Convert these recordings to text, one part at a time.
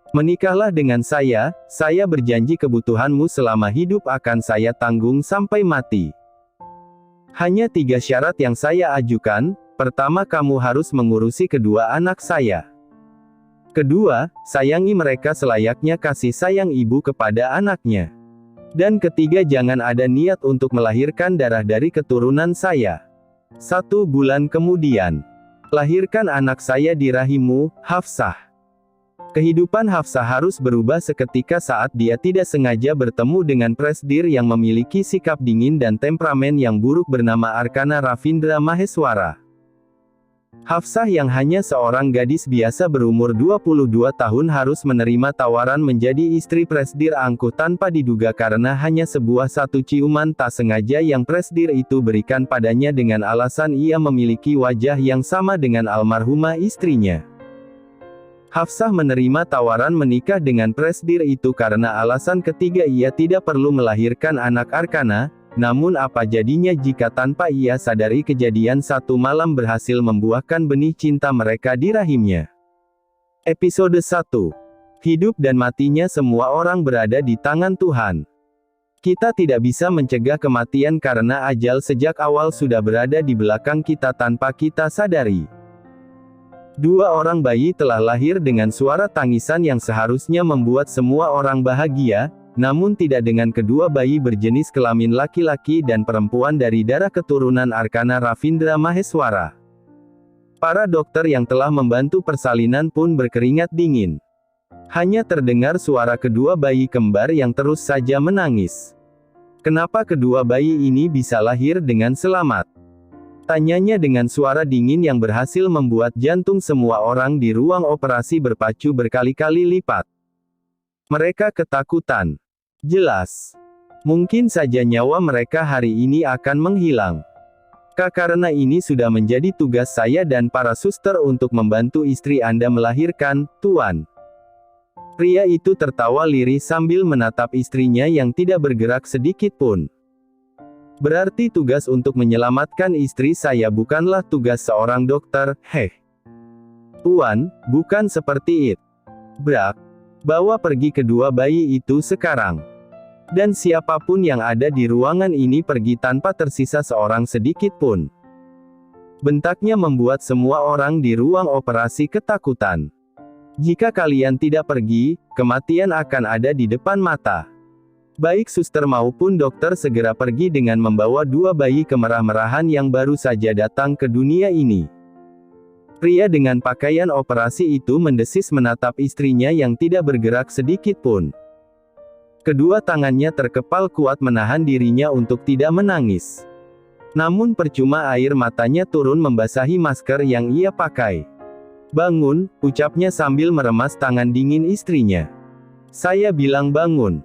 Menikahlah dengan saya berjanji kebutuhanmu selama hidup akan saya tanggung sampai mati. Hanya 3 syarat yang saya ajukan. Pertama, kamu harus mengurusi kedua anak saya. Kedua, sayangi mereka selayaknya kasih sayang ibu kepada anaknya. Dan ketiga, jangan ada niat untuk melahirkan darah dari keturunan saya. 1 bulan kemudian, lahirkan anak saya di rahimmu, Hafsah. Kehidupan Hafsah harus berubah seketika saat dia tidak sengaja bertemu dengan Presdir yang memiliki sikap dingin dan temperamen yang buruk bernama Arkana Ravindra Maheswara. Hafsah yang hanya seorang gadis biasa berumur 22 tahun harus menerima tawaran menjadi istri Presdir Angkuh tanpa diduga karena hanya sebuah ciuman tak sengaja yang Presdir itu berikan padanya dengan alasan ia memiliki wajah yang sama dengan almarhumah istrinya. Hafsah menerima tawaran menikah dengan Presdir itu karena alasan ketiga ia tidak perlu melahirkan anak Arkana. Namun apa jadinya jika tanpa ia sadari kejadian satu malam berhasil membuahkan benih cinta mereka di rahimnya. Episode 1. Hidup dan matinya semua orang berada di tangan Tuhan. Kita tidak bisa mencegah kematian karena ajal sejak awal sudah berada di belakang kita tanpa kita sadari. 2 orang bayi telah lahir dengan suara tangisan yang seharusnya membuat semua orang bahagia, namun tidak dengan kedua bayi berjenis kelamin laki-laki dan perempuan dari darah keturunan Arkana Ravindra Maheswara. Para dokter yang telah membantu persalinan pun berkeringat dingin. Hanya terdengar suara kedua bayi kembar yang terus saja menangis. Kenapa kedua bayi ini bisa lahir dengan selamat? Tanyanya dengan suara dingin yang berhasil membuat jantung semua orang di ruang operasi berpacu berkali-kali lipat. Mereka ketakutan. Jelas. Mungkin saja nyawa mereka hari ini akan menghilang. Karena ini sudah menjadi tugas saya dan para suster untuk membantu istri Anda melahirkan, Tuan. Pria itu tertawa lirih sambil menatap istrinya yang tidak bergerak sedikit pun. Berarti tugas untuk menyelamatkan istri saya bukanlah tugas seorang dokter, heh. Tuan, bukan seperti itu. Brak. Bawa pergi kedua bayi itu sekarang. Dan siapapun yang ada di ruangan ini pergi tanpa tersisa seorang sedikit pun. Bentaknya membuat semua orang di ruang operasi ketakutan. Jika kalian tidak pergi, kematian akan ada di depan mata. Baik suster maupun dokter segera pergi dengan membawa 2 bayi kemerah-merahan yang baru saja datang ke dunia ini. Pria dengan pakaian operasi itu mendesis menatap istrinya yang tidak bergerak sedikit pun. Kedua tangannya terkepal kuat menahan dirinya untuk tidak menangis. Namun percuma air matanya turun membasahi masker yang ia pakai. Bangun, ucapnya sambil meremas tangan dingin istrinya. Saya bilang bangun.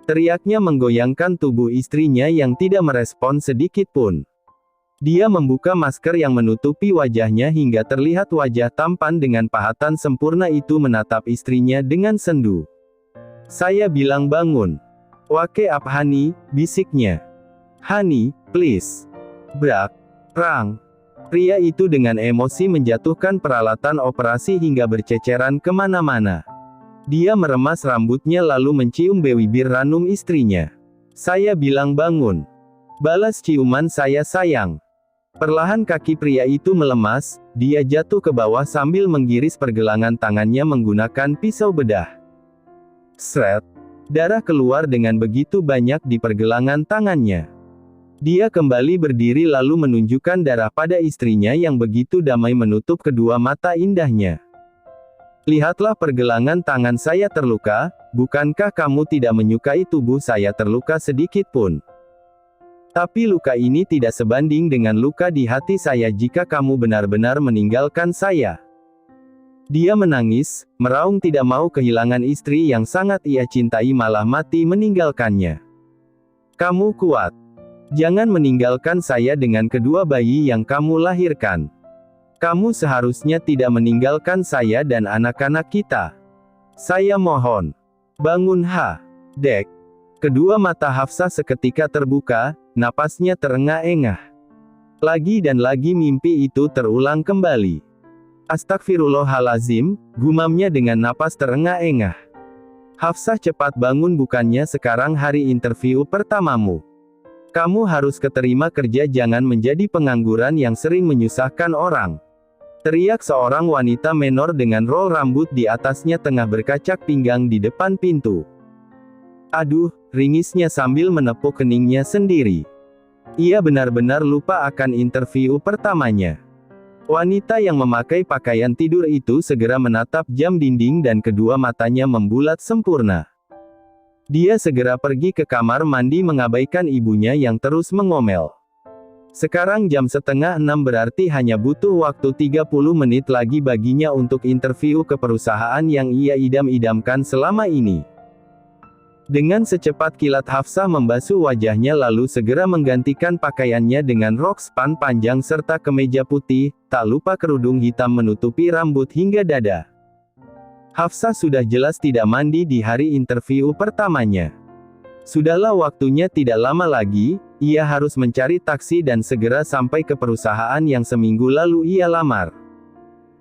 Teriaknya menggoyangkan tubuh istrinya yang tidak merespon sedikit pun. Dia membuka masker yang menutupi wajahnya hingga terlihat wajah tampan dengan pahatan sempurna itu menatap istrinya dengan sendu. Saya bilang bangun. Wake up honey, bisiknya. Honey, please. Brak. Prang. Pria itu dengan emosi menjatuhkan peralatan operasi hingga berceceran kemana-mana. Dia meremas rambutnya lalu mencium bibir ranum istrinya. Saya bilang bangun. Balas ciuman saya sayang. Perlahan kaki pria itu melemas, dia jatuh ke bawah sambil menggiris pergelangan tangannya menggunakan pisau bedah. Sret. Darah keluar dengan begitu banyak di pergelangan tangannya. Dia kembali berdiri lalu menunjukkan darah pada istrinya yang begitu damai menutup kedua mata indahnya. Lihatlah pergelangan tangan saya terluka, bukankah kamu tidak menyukai tubuh saya terluka sedikit pun? Tapi luka ini tidak sebanding dengan luka di hati saya jika kamu benar-benar meninggalkan saya. Dia menangis, meraung tidak mau kehilangan istri yang sangat ia cintai malah mati meninggalkannya. Kamu kuat. Jangan meninggalkan saya dengan kedua bayi yang kamu lahirkan. Kamu seharusnya tidak meninggalkan saya dan anak-anak kita. Saya mohon. Bangun Dek. Kedua mata Hafsah seketika terbuka, napasnya terengah-engah. Lagi dan lagi mimpi itu terulang kembali. Astagfirullahalazim, gumamnya dengan napas terengah-engah. Hafsah, cepat bangun, bukannya sekarang hari interview pertamamu. Kamu harus keterima kerja, jangan menjadi pengangguran yang sering menyusahkan orang. Teriak seorang wanita menor dengan roll rambut di atasnya tengah berkacak pinggang di depan pintu. Aduh, ringisnya sambil menepuk keningnya sendiri. Ia benar-benar lupa akan interview pertamanya. Wanita yang memakai pakaian tidur itu segera menatap jam dinding dan kedua matanya membulat sempurna. Dia segera pergi ke kamar mandi mengabaikan ibunya yang terus mengomel. Sekarang jam 5:30, berarti hanya butuh waktu 30 menit lagi baginya untuk interview ke perusahaan yang ia idam-idamkan selama ini. Dengan secepat kilat Hafsah membasuh wajahnya lalu segera menggantikan pakaiannya dengan rok span panjang serta kemeja putih, tak lupa kerudung hitam menutupi rambut hingga dada. Hafsah sudah jelas tidak mandi di hari interview pertamanya. Sudahlah, waktunya tidak lama lagi, ia harus mencari taksi dan segera sampai ke perusahaan yang seminggu lalu ia lamar.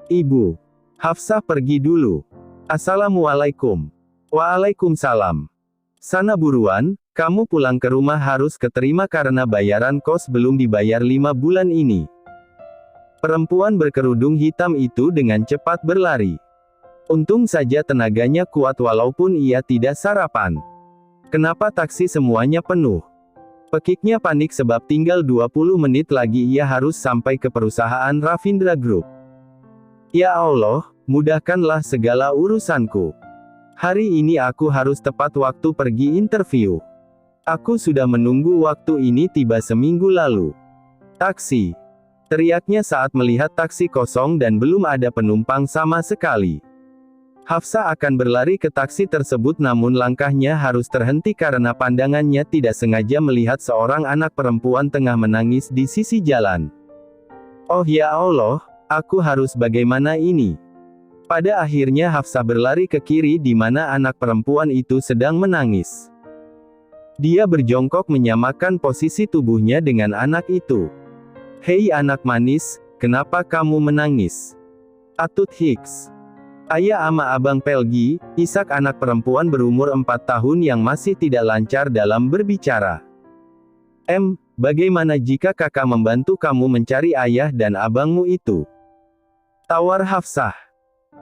Ibu. Hafsah pergi dulu. Assalamualaikum. Waalaikumsalam. Sana buruan, kamu pulang ke rumah, harus keterima karena bayaran kos belum dibayar 5 bulan ini. Perempuan berkerudung hitam itu dengan cepat berlari. Untung saja tenaganya kuat walaupun ia tidak sarapan. Kenapa taksi semuanya penuh? Pekiknya panik sebab tinggal 20 menit lagi ia harus sampai ke perusahaan Ravindra Group. Ya Allah, mudahkanlah segala urusanku. Hari ini aku harus tepat waktu pergi interview. Aku sudah menunggu waktu ini tiba seminggu lalu. Taksi. Teriaknya saat melihat taksi kosong dan belum ada penumpang sama sekali. Hafsah akan berlari ke taksi tersebut namun langkahnya harus terhenti karena pandangannya tidak sengaja melihat seorang anak perempuan tengah menangis di sisi jalan. Oh ya Allah, aku harus bagaimana ini? Pada akhirnya Hafsah berlari ke kiri di mana anak perempuan itu sedang menangis. Dia berjongkok menyamakan posisi tubuhnya dengan anak itu. Hei anak manis, kenapa kamu menangis? Atut Hicks. Ayah ama Abang Pelgi, Ishak, anak perempuan berumur 4 tahun yang masih tidak lancar dalam berbicara. Bagaimana jika kakak membantu kamu mencari ayah dan abangmu itu? Tawar Hafsah.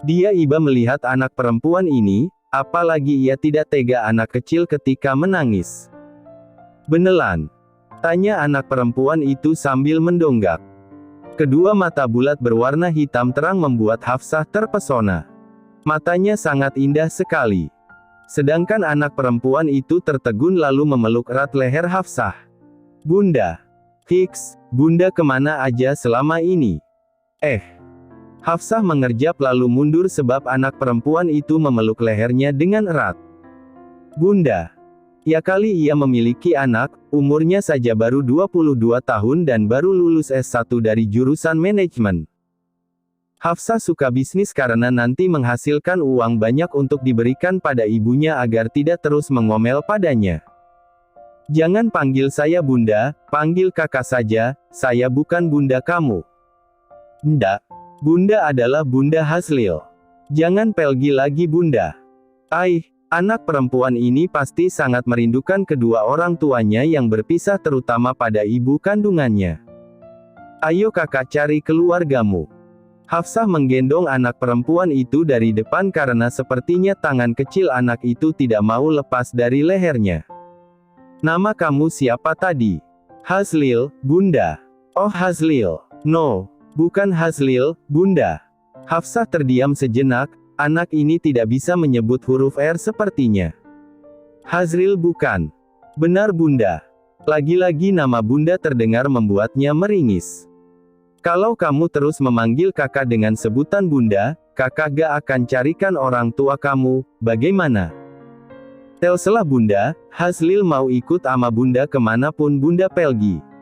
Dia iba melihat anak perempuan ini, apalagi ia tidak tega anak kecil ketika menangis. Beneran? Tanya anak perempuan itu sambil mendonggak. Kedua mata bulat berwarna hitam terang membuat Hafsah terpesona. Matanya sangat indah sekali. Sedangkan anak perempuan itu tertegun lalu memeluk erat leher Hafsah. Bunda. Hicks, Bunda kemana aja selama ini? Hafsah mengerjap lalu mundur sebab anak perempuan itu memeluk lehernya dengan erat. Bunda. Ya kali ia memiliki anak, umurnya saja baru 22 tahun dan baru lulus S1 dari jurusan manajemen. Hafsah suka bisnis karena nanti menghasilkan uang banyak untuk diberikan pada ibunya agar tidak terus mengomel padanya. Jangan panggil saya Bunda, panggil kakak saja, saya bukan bunda kamu. Ndak. Bunda adalah Bunda Hazlil. Jangan Pelgi lagi Bunda. Anak perempuan ini pasti sangat merindukan kedua orang tuanya yang berpisah terutama pada ibu kandungannya. Ayo kakak cari keluargamu. Hafsah menggendong anak perempuan itu dari depan karena sepertinya tangan kecil anak itu tidak mau lepas dari lehernya. Nama kamu siapa tadi? Hazlil, Bunda. Oh Hazlil. No. Bukan Hazlil, Bunda. Hafsah terdiam sejenak, anak ini tidak bisa menyebut huruf R sepertinya. Hazril bukan. Benar Bunda. Lagi-lagi nama Bunda terdengar membuatnya meringis. Kalau kamu terus memanggil kakak dengan sebutan Bunda, kakak gak akan carikan orang tua kamu, bagaimana? Telselah Bunda, Hazlil mau ikut ama Bunda kemanapun Bunda Pelgi.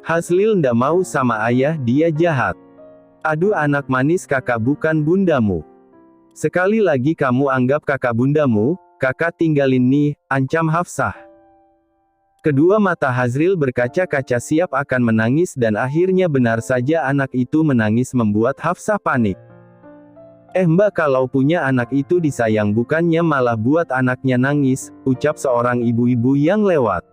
Hazlil ndak mau sama ayah, dia jahat. Aduh anak manis, kakak bukan bundamu. Sekali lagi kamu anggap kakak bundamu, kakak tinggalin nih, ancam Hafsah. Kedua mata Hazril berkaca-kaca siap akan menangis dan akhirnya benar saja anak itu menangis membuat Hafsah panik. Mbak, kalau punya anak itu disayang bukannya malah buat anaknya nangis, ucap seorang ibu-ibu yang lewat.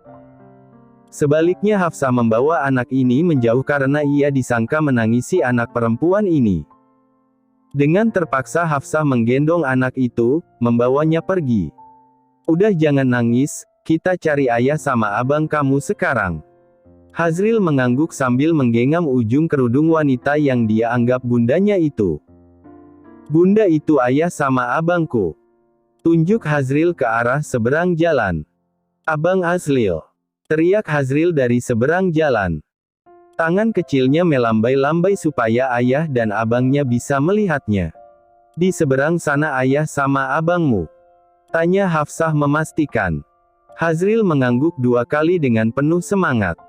Sebaliknya Hafsah membawa anak ini menjauh karena ia disangka menangisi anak perempuan ini. Dengan terpaksa Hafsah menggendong anak itu, membawanya pergi. Udah jangan nangis, kita cari ayah sama abang kamu sekarang. Hazril mengangguk sambil menggenggam ujung kerudung wanita yang dia anggap bundanya itu. Bunda itu ayah sama abangku. Tunjuk Hazril ke arah seberang jalan. Abang Hazril. Teriak Hazril dari seberang jalan. Tangan kecilnya melambai-lambai supaya ayah dan abangnya bisa melihatnya. Di seberang sana ayah sama abangmu? Tanya Hafsah memastikan. Hazril mengangguk 2 kali dengan penuh semangat.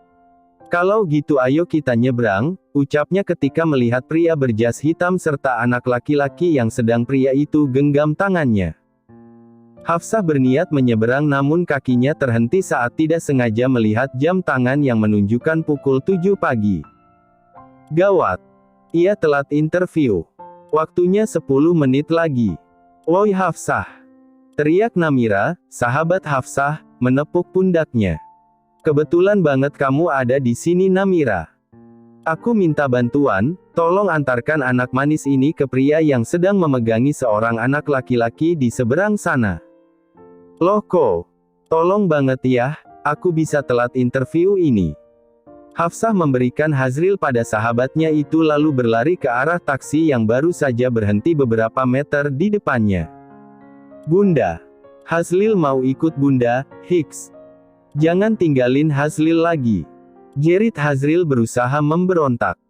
Kalau gitu ayo kita nyebrang, ucapnya ketika melihat pria berjas hitam serta anak laki-laki yang sedang pria itu genggam tangannya. Hafsah berniat menyeberang namun kakinya terhenti saat tidak sengaja melihat jam tangan yang menunjukkan pukul 7 pagi. Gawat! Ia telat interview. Waktunya 10 menit lagi. Woi Hafsah! Teriak Namira, sahabat Hafsah, menepuk pundaknya. Kebetulan banget kamu ada di sini Namira. Aku minta bantuan, tolong antarkan anak manis ini ke pria yang sedang memegangi seorang anak laki-laki di seberang sana. Loh kok? Tolong banget ya, aku bisa telat interview ini. Hafsah memberikan Hazril pada sahabatnya itu lalu berlari ke arah taksi yang baru saja berhenti beberapa meter di depannya. Bunda. Hazril mau ikut Bunda, Hicks. Jangan tinggalin Hazril lagi. Jerit Hazril berusaha memberontak.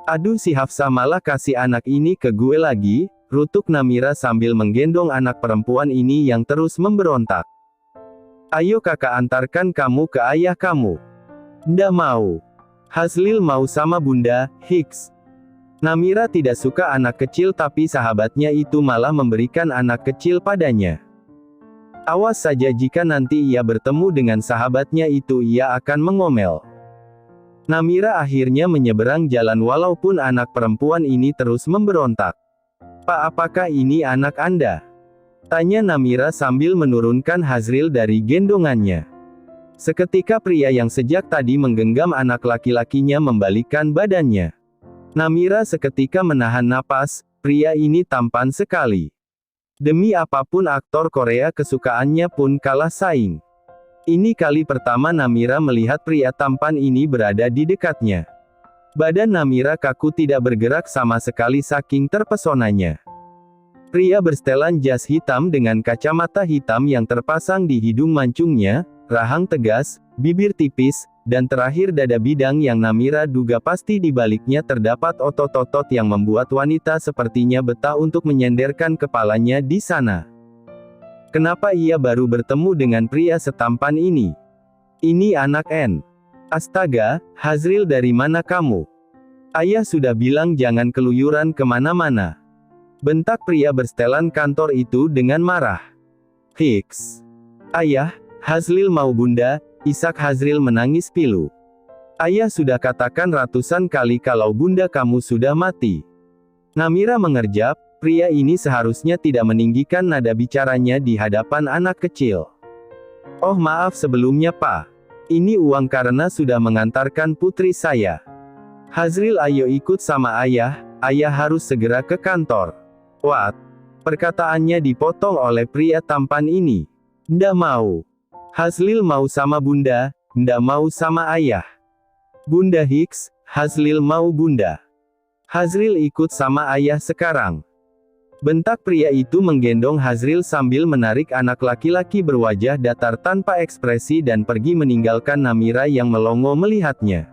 Aduh si Hafsah malah kasih anak ini ke gue lagi, rutuk Namira sambil menggendong anak perempuan ini yang terus memberontak. Ayo kakak antarkan kamu ke ayah kamu. Nggak mau. Hazril mau sama Bunda, Hicks. Namira tidak suka anak kecil tapi sahabatnya itu malah memberikan anak kecil padanya. Awas saja jika nanti ia bertemu dengan sahabatnya itu ia akan mengomel. Namira akhirnya menyeberang jalan walaupun anak perempuan ini terus memberontak. Pak, apakah ini anak Anda? Tanya Namira sambil menurunkan Hazril dari gendongannya. Seketika pria yang sejak tadi menggenggam anak laki-lakinya membalikkan badannya. Namira seketika menahan napas, pria ini tampan sekali. Demi apapun aktor Korea kesukaannya pun kalah saing. Ini kali pertama Namira melihat pria tampan ini berada di dekatnya. Badan Namira kaku tidak bergerak sama sekali saking terpesonanya. Pria bersetelan jas hitam dengan kacamata hitam yang terpasang di hidung mancungnya, rahang tegas, bibir tipis, dan terakhir dada bidang yang Namira duga pasti di baliknya terdapat otot-otot yang membuat wanita sepertinya betah untuk menyenderkan kepalanya di sana. Kenapa ia baru bertemu dengan pria setampan ini? Ini anak N. Astaga, Hazril dari mana kamu? Ayah sudah bilang jangan keluyuran kemana-mana. Bentak pria bersetelan kantor itu dengan marah. Hicks. Ayah, Hazril mau Bunda. Isak Hazril menangis pilu. Ayah sudah katakan ratusan kali kalau Bunda kamu sudah mati. Namira mengerjap, pria ini seharusnya tidak meninggikan nada bicaranya di hadapan anak kecil. Oh maaf sebelumnya Pak. Ini uang karena sudah mengantarkan putri saya. Hazril ayo ikut sama ayah harus segera ke kantor. What? Perkataannya dipotong oleh pria tampan ini. Nggak mau. Hazril mau sama Bunda, ndak mau sama ayah. Bunda Hicks, Hazril mau Bunda. Hazril ikut sama ayah sekarang. Bentak pria itu menggendong Hazril sambil menarik anak laki-laki berwajah datar tanpa ekspresi dan pergi meninggalkan Namira yang melongo melihatnya.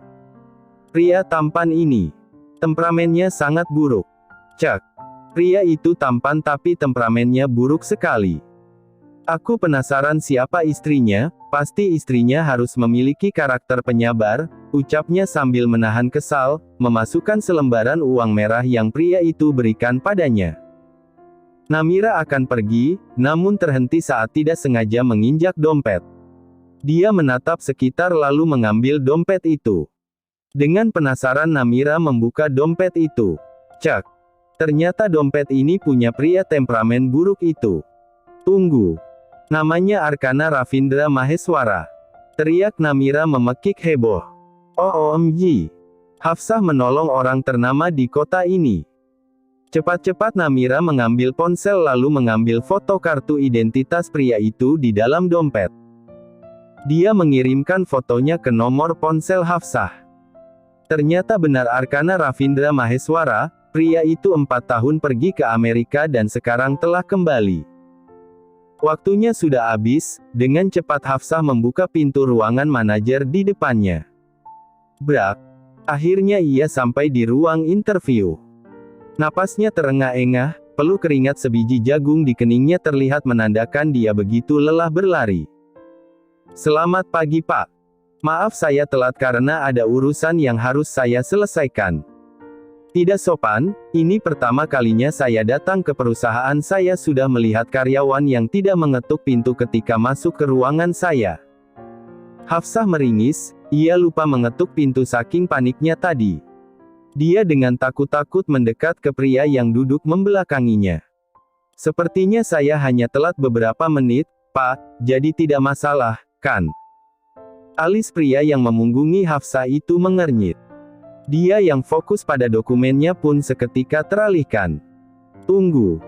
Pria tampan ini. Temperamennya sangat buruk. Cek. Pria itu tampan tapi temperamennya buruk sekali. Aku penasaran siapa istrinya, pasti istrinya harus memiliki karakter penyabar, ucapnya sambil menahan kesal, memasukkan selembaran uang merah yang pria itu berikan padanya. Namira akan pergi, namun terhenti saat tidak sengaja menginjak dompet. Dia menatap sekitar lalu mengambil dompet itu. Dengan penasaran Namira membuka dompet itu. Cek. Ternyata dompet ini punya pria temperamen buruk itu. Tunggu. Namanya Arkana Ravindra Maheswara. Teriak Namira memekik heboh. OMG. Hafsah menolong orang ternama di kota ini. Cepat-cepat Namira mengambil ponsel lalu mengambil foto kartu identitas pria itu di dalam dompet. Dia mengirimkan fotonya ke nomor ponsel Hafsah. Ternyata benar Arkana Ravindra Maheswara, pria itu 4 tahun pergi ke Amerika dan sekarang telah kembali. Waktunya sudah habis, dengan cepat Hafsah membuka pintu ruangan manajer di depannya. Brak. Akhirnya ia sampai di ruang interview. Napasnya terengah-engah, peluh keringat sebiji jagung di keningnya terlihat menandakan dia begitu lelah berlari. Selamat pagi Pak. Maaf saya telat karena ada urusan yang harus saya selesaikan. Tidak sopan, ini pertama kalinya saya datang ke perusahaan saya sudah melihat karyawan yang tidak mengetuk pintu ketika masuk ke ruangan saya. Hafsah meringis, ia lupa mengetuk pintu saking paniknya tadi. Dia dengan takut-takut mendekat ke pria yang duduk membelakanginya. Sepertinya saya hanya telat beberapa menit, Pak, jadi tidak masalah, kan? Alis pria yang memunggungi Hafsah itu mengernyit. Dia yang fokus pada dokumennya pun seketika teralihkan. Tunggu.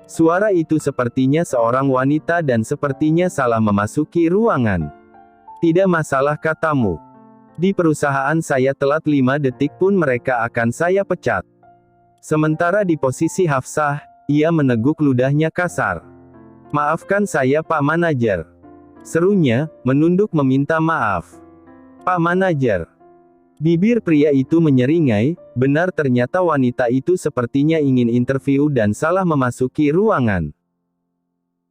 Suara itu sepertinya seorang wanita dan sepertinya salah memasuki ruangan. Tidak masalah katamu. Di perusahaan saya telat 5 detik pun mereka akan saya pecat. Sementara di posisi Hafsah, ia meneguk ludahnya kasar. Maafkan saya Pak Manajer. Serunya, menunduk meminta maaf. Pak Manajer. Bibir pria itu menyeringai, benar ternyata wanita itu sepertinya ingin interview dan salah memasuki ruangan.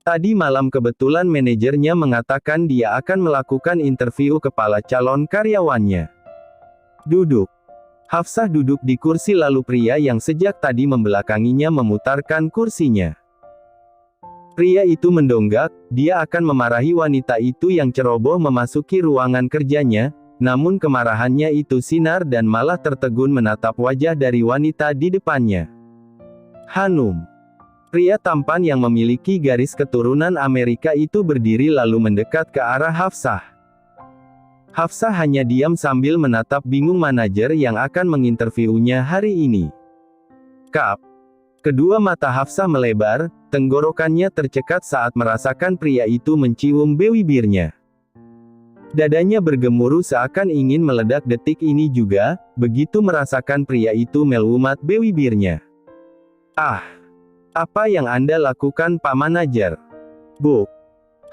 Tadi malam kebetulan manajernya mengatakan dia akan melakukan interview kepala calon karyawannya. Duduk. Hafsah duduk di kursi lalu pria yang sejak tadi membelakanginya memutarkan kursinya. Pria itu mendonggak, dia akan memarahi wanita itu yang ceroboh memasuki ruangan kerjanya, namun kemarahannya itu sinar dan malah tertegun menatap wajah dari wanita di depannya. Hanum. Pria tampan yang memiliki garis keturunan Amerika itu berdiri lalu mendekat ke arah Hafsah. Hafsah hanya diam sambil menatap bingung manajer yang akan menginterviewnya hari ini. Kap. Kedua mata Hafsah melebar, tenggorokannya tercekat saat merasakan pria itu mencium bibirnya. Dadanya bergemuruh seakan ingin meledak detik ini juga, begitu merasakan pria itu melumat bibirnya. Ah! Apa yang Anda lakukan Pak Manajer? Buk.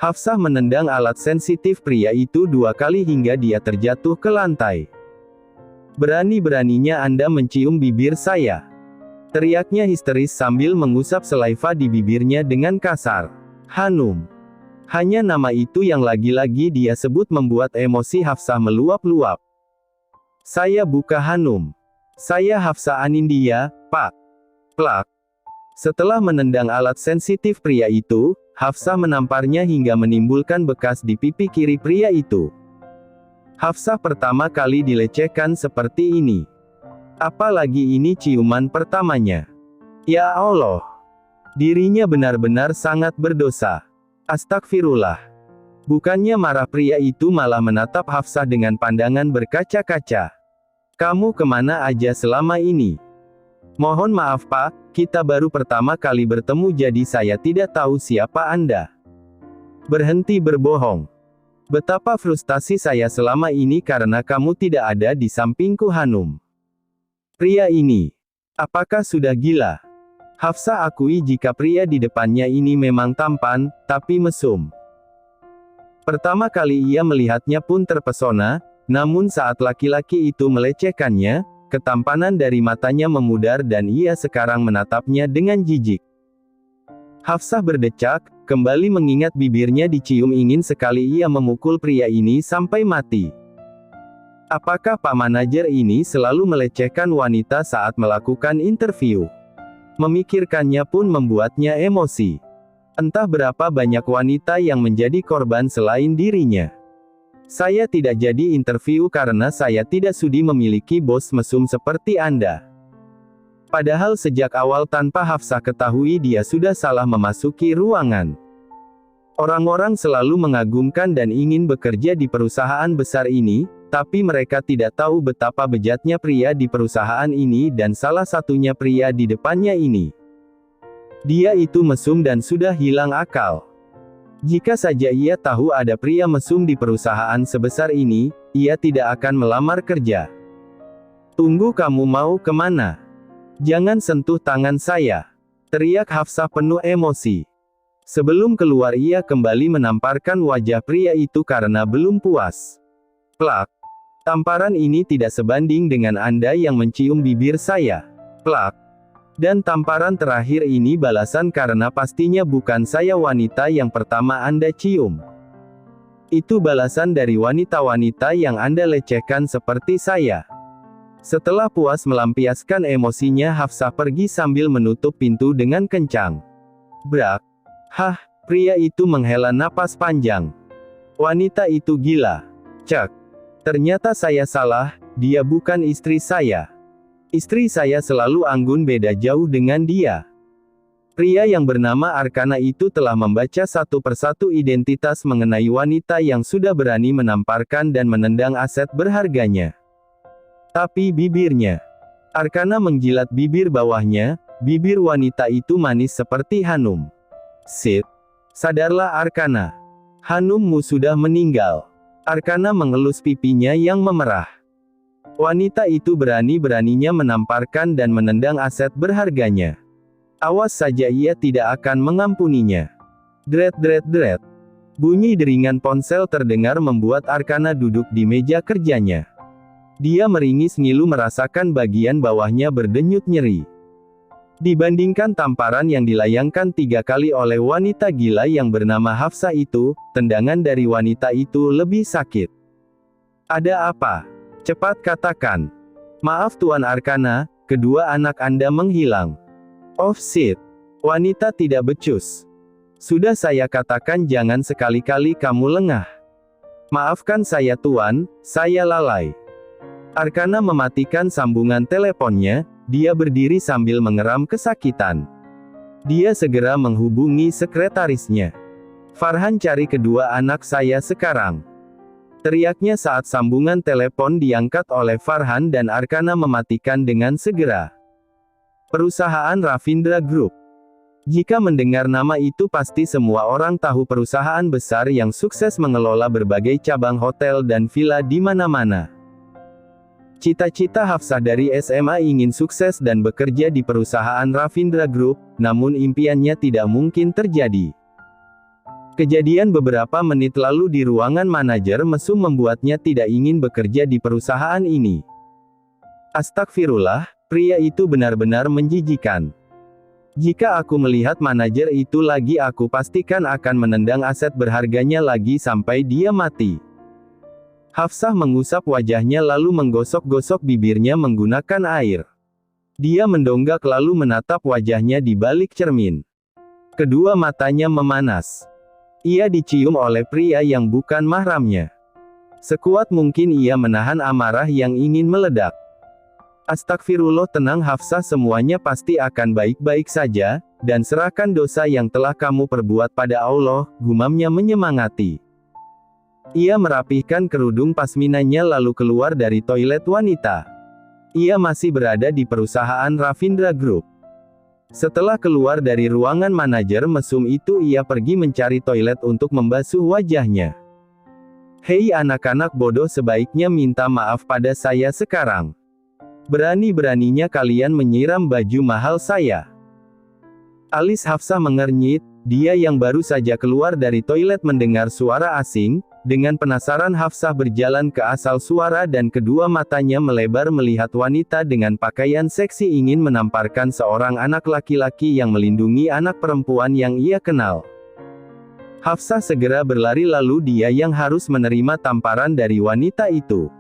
Hafsah menendang alat sensitif pria itu 2 kali hingga dia terjatuh ke lantai. Berani-beraninya Anda mencium bibir saya. Teriaknya histeris sambil mengusap selaiva di bibirnya dengan kasar. Hanum. Hanya nama itu yang lagi-lagi dia sebut membuat emosi Hafsah meluap-luap. Saya bukan Hanum. Saya Hafsah Anindya, Pak. Plak. Setelah menendang alat sensitif pria itu, Hafsah menamparnya hingga menimbulkan bekas di pipi kiri pria itu. Hafsah pertama kali dilecehkan seperti ini. Apalagi ini ciuman pertamanya. Ya Allah. Dirinya benar-benar sangat berdosa. Astagfirullah. Bukannya marah pria itu malah menatap Hafsah dengan pandangan berkaca-kaca. Kamu kemana aja selama ini? Mohon maaf Pak, kita baru pertama kali bertemu jadi saya tidak tahu siapa Anda. Berhenti berbohong. Betapa frustasi saya selama ini karena kamu tidak ada di sampingku Hanum. Pria ini. Apakah sudah gila? Hafsah akui jika pria di depannya ini memang tampan, tapi mesum. Pertama kali ia melihatnya pun terpesona, namun saat laki-laki itu melecehkannya, ketampanan dari matanya memudar dan ia sekarang menatapnya dengan jijik. Hafsah berdecak, kembali mengingat bibirnya dicium ingin sekali ia memukul pria ini sampai mati. Apakah Pak Manajer ini selalu melecehkan wanita saat melakukan interview? Memikirkannya pun membuatnya emosi. Entah berapa banyak wanita yang menjadi korban selain dirinya. Saya tidak jadi interview karena saya tidak sudi memiliki bos mesum seperti Anda. Padahal sejak awal tanpa Hafsah ketahui dia sudah salah memasuki ruangan. Orang-orang selalu mengagumkan dan ingin bekerja di perusahaan besar ini, tapi mereka tidak tahu betapa bejatnya pria di perusahaan ini dan salah satunya pria di depannya ini. Dia itu mesum dan sudah hilang akal. Jika saja ia tahu ada pria mesum di perusahaan sebesar ini, ia tidak akan melamar kerja. Tunggu, kamu mau kemana? Jangan sentuh tangan saya, teriak Hafsah penuh emosi. Sebelum keluar ia kembali menamparkan wajah pria itu karena belum puas. Plak. Tamparan ini tidak sebanding dengan Anda yang mencium bibir saya. Plak. Dan tamparan terakhir ini balasan karena pastinya bukan saya wanita yang pertama Anda cium. Itu balasan dari wanita-wanita yang Anda lecehkan seperti saya. Setelah puas melampiaskan emosinya, Hafsah pergi sambil menutup pintu dengan kencang. Brak. Hah, pria itu menghela napas panjang. Wanita itu gila. Cek. Ternyata saya salah, dia bukan istri saya. Istri saya selalu anggun, beda jauh dengan dia. Pria yang bernama Arkana itu telah membaca satu persatu identitas mengenai wanita yang sudah berani menamparkan dan menendang aset berharganya. Tapi bibirnya. Arkana menjilat bibir bawahnya, bibir wanita itu manis seperti Hanum. Sit. Sadarlah Arkana. Hanummu sudah meninggal. Arkana mengelus pipinya yang memerah. Wanita itu berani-beraninya menamparkan dan menendang aset berharganya. Awas saja, ia tidak akan mengampuninya. Dret dret dret. Bunyi deringan ponsel terdengar membuat Arkana duduk di meja kerjanya. Dia meringis ngilu merasakan bagian bawahnya berdenyut nyeri. Dibandingkan tamparan yang dilayangkan 3 kali oleh wanita gila yang bernama Hafsah itu, tendangan dari wanita itu lebih sakit. Ada apa? Cepat katakan. Maaf Tuan Arkana, kedua anak Anda menghilang. Oh shit. Wanita tidak becus. Sudah saya katakan jangan sekali-kali kamu lengah. Maafkan saya Tuan, saya lalai. Arkana mematikan sambungan teleponnya, dia berdiri sambil mengeram kesakitan. Dia segera menghubungi sekretarisnya. Farhan, cari kedua anak saya sekarang. Teriaknya saat sambungan telepon diangkat oleh Farhan dan Arkana mematikan dengan segera. Perusahaan Ravindra Group. Jika mendengar nama itu pasti semua orang tahu perusahaan besar yang sukses mengelola berbagai cabang hotel dan villa di mana-mana. Cita-cita Hafsah dari SMA ingin sukses dan bekerja di perusahaan Ravindra Group, namun impiannya tidak mungkin terjadi. Kejadian beberapa menit lalu di ruangan manajer mesum membuatnya tidak ingin bekerja di perusahaan ini. Astagfirullah, pria itu benar-benar menjijikan. Jika aku melihat manajer itu lagi, aku pastikan akan menendang aset berharganya lagi sampai dia mati. Hafsah mengusap wajahnya lalu menggosok-gosok bibirnya menggunakan air. Dia mendonggak lalu menatap wajahnya di balik cermin. Kedua matanya memanas. Ia dicium oleh pria yang bukan mahramnya. Sekuat mungkin ia menahan amarah yang ingin meledak. Astagfirullah, tenang Hafsah, semuanya pasti akan baik-baik saja, dan serahkan dosa yang telah kamu perbuat pada Allah, gumamnya menyemangati. Ia merapihkan kerudung pasminanya lalu keluar dari toilet wanita. Ia masih berada di perusahaan Ravindra Group. Setelah keluar dari ruangan manajer mesum itu, ia pergi mencari toilet untuk membasuh wajahnya. Hei anak-anak bodoh, sebaiknya minta maaf pada saya sekarang. Berani-beraninya kalian menyiram baju mahal saya. Alis Hafsah mengernyit, dia yang baru saja keluar dari toilet mendengar suara asing. Dengan penasaran Hafsah berjalan ke asal suara dan kedua matanya melebar melihat wanita dengan pakaian seksi ingin menamparkan seorang anak laki-laki yang melindungi anak perempuan yang ia kenal. Hafsah segera berlari lalu dia yang harus menerima tamparan dari wanita itu.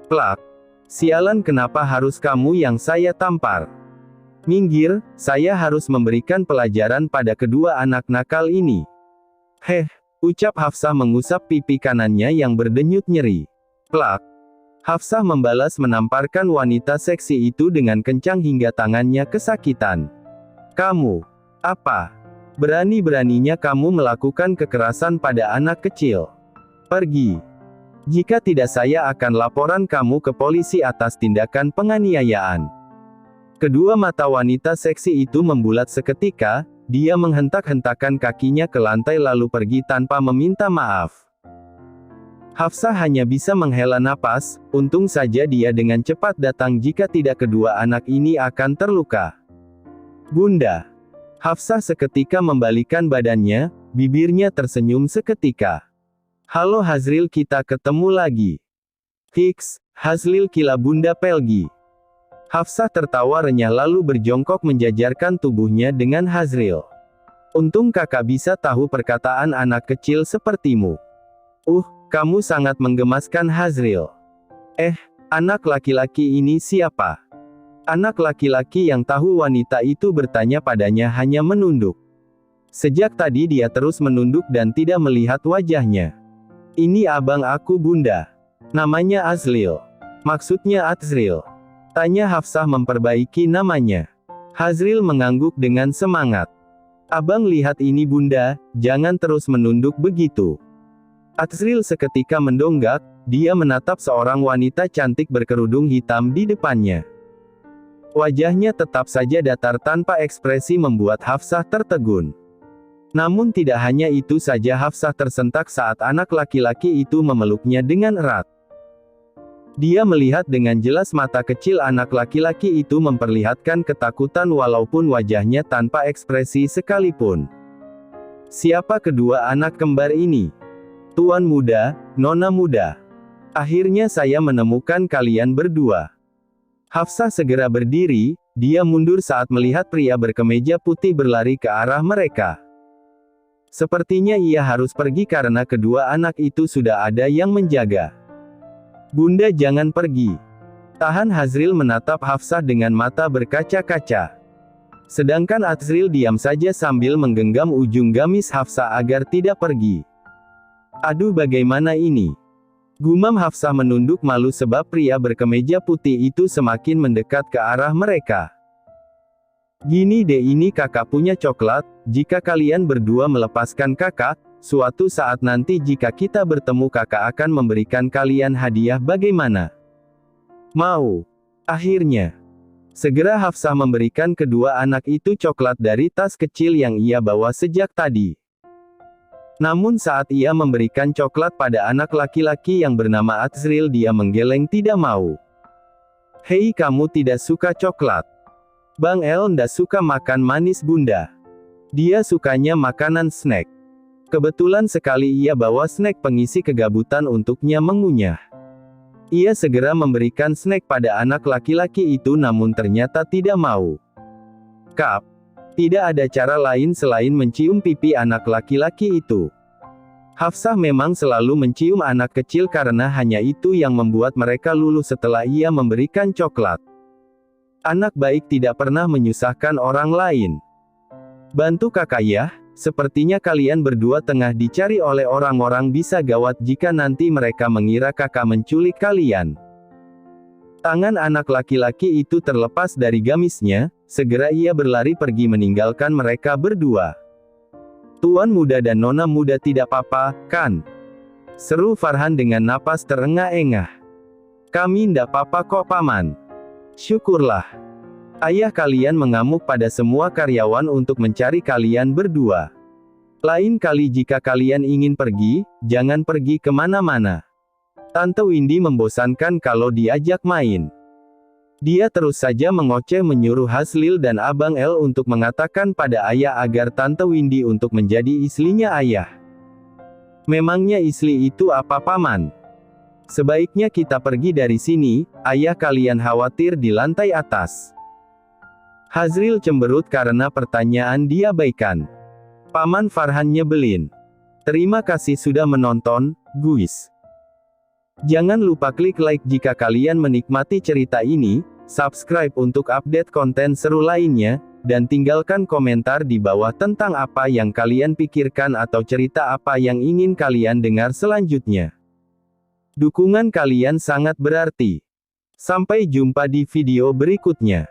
Plak. Sialan, kenapa harus kamu yang saya tampar? Minggir, saya harus memberikan pelajaran pada kedua anak nakal ini. Heh. Ucap Hafsah mengusap pipi kanannya yang berdenyut nyeri. Plak. Hafsah membalas menamparkan wanita seksi itu dengan kencang hingga tangannya kesakitan. Kamu, apa? Berani-beraninya kamu melakukan kekerasan pada anak kecil. Pergi. Jika tidak saya akan laporan kamu ke polisi atas tindakan penganiayaan. Kedua mata wanita seksi itu membulat seketika, dia menghentak-hentakan kakinya ke lantai lalu pergi tanpa meminta maaf. Hafsah hanya bisa menghela napas, untung saja dia dengan cepat datang jika tidak kedua anak ini akan terluka. Bunda. Hafsah seketika membalikan badannya, bibirnya tersenyum seketika. Halo Hazril, kita ketemu lagi. Hiks, Hazril, kila Bunda Pelgi. Hafsah tertawa renyah lalu berjongkok menjajarkan tubuhnya dengan Hazril. Untung kakak bisa tahu perkataan anak kecil sepertimu. Kamu sangat menggemaskan Hazril. Anak laki-laki ini siapa? Anak laki-laki yang tahu wanita itu bertanya padanya hanya menunduk. Sejak tadi dia terus menunduk dan tidak melihat wajahnya. Ini abang aku Bunda. Namanya Azril. Maksudnya Azril. Tanya Hafsah memperbaiki namanya. Hazril mengangguk dengan semangat. Abang lihat ini Bunda, jangan terus menunduk begitu. Azril seketika mendongak, dia menatap seorang wanita cantik berkerudung hitam di depannya. Wajahnya tetap saja datar tanpa ekspresi membuat Hafsah tertegun. Namun tidak hanya itu saja, Hafsah tersentak saat anak laki-laki itu memeluknya dengan erat. Dia melihat dengan jelas mata kecil anak laki-laki itu memperlihatkan ketakutan walaupun wajahnya tanpa ekspresi sekalipun. Siapa kedua anak kembar ini? Tuan muda, Nona muda. Akhirnya saya menemukan kalian berdua. Hafsah segera berdiri, dia mundur saat melihat pria berkemeja putih berlari ke arah mereka. Sepertinya ia harus pergi karena kedua anak itu sudah ada yang menjaga. Bunda jangan pergi. Tahan. Hazril menatap Hafsah dengan mata berkaca-kaca. Sedangkan Azril diam saja sambil menggenggam ujung gamis Hafsah agar tidak pergi. Aduh, bagaimana ini? Gumam Hafsah menunduk malu sebab pria berkemeja putih itu semakin mendekat ke arah mereka. Gini deh, ini kakak punya coklat, jika kalian berdua melepaskan kakak, suatu saat nanti jika kita bertemu kakak akan memberikan kalian hadiah, bagaimana? Mau? Akhirnya. Segera Hafsah memberikan kedua anak itu coklat dari tas kecil yang ia bawa sejak tadi. Namun saat ia memberikan coklat pada anak laki-laki yang bernama Azril, dia menggeleng tidak mau. Hei, kamu tidak suka coklat? Bang El ndak suka makan manis Bunda. Dia sukanya makanan snack. Kebetulan sekali ia bawa snack pengisi kegabutan untuknya mengunyah. Ia segera memberikan snack pada anak laki-laki itu namun ternyata tidak mau. Kap. Tidak ada cara lain selain mencium pipi anak laki-laki itu. Hafsah memang selalu mencium anak kecil karena hanya itu yang membuat mereka luluh setelah ia memberikan coklat. Anak baik tidak pernah menyusahkan orang lain. Bantu kakak ya, sepertinya kalian berdua tengah dicari oleh orang-orang, bisa gawat jika nanti mereka mengira kakak menculik kalian. Tangan anak laki-laki itu terlepas dari gamisnya, segera ia berlari pergi meninggalkan mereka berdua. Tuan muda dan Nona muda tidak apa-apa, kan? Seru Farhan dengan napas terengah-engah. Kami ndak apa-apa kok paman. Syukurlah. Ayah kalian mengamuk pada semua karyawan untuk mencari kalian berdua. Lain kali jika kalian ingin pergi, jangan pergi kemana-mana. Tante Windy membosankan kalau diajak main. Dia terus saja mengoceh menyuruh Hazril dan Abang El untuk mengatakan pada ayah agar Tante Windy untuk menjadi istrinya ayah. Memangnya istri itu apa paman? Sebaiknya kita pergi dari sini, ayah kalian khawatir di lantai atas. Hazril cemberut karena pertanyaan diabaikan. Paman Farhan nyebelin. Terima kasih sudah menonton, guys. Jangan lupa klik like jika kalian menikmati cerita ini, subscribe untuk update konten seru lainnya, dan tinggalkan komentar di bawah tentang apa yang kalian pikirkan atau cerita apa yang ingin kalian dengar selanjutnya. Dukungan kalian sangat berarti. Sampai jumpa di video berikutnya.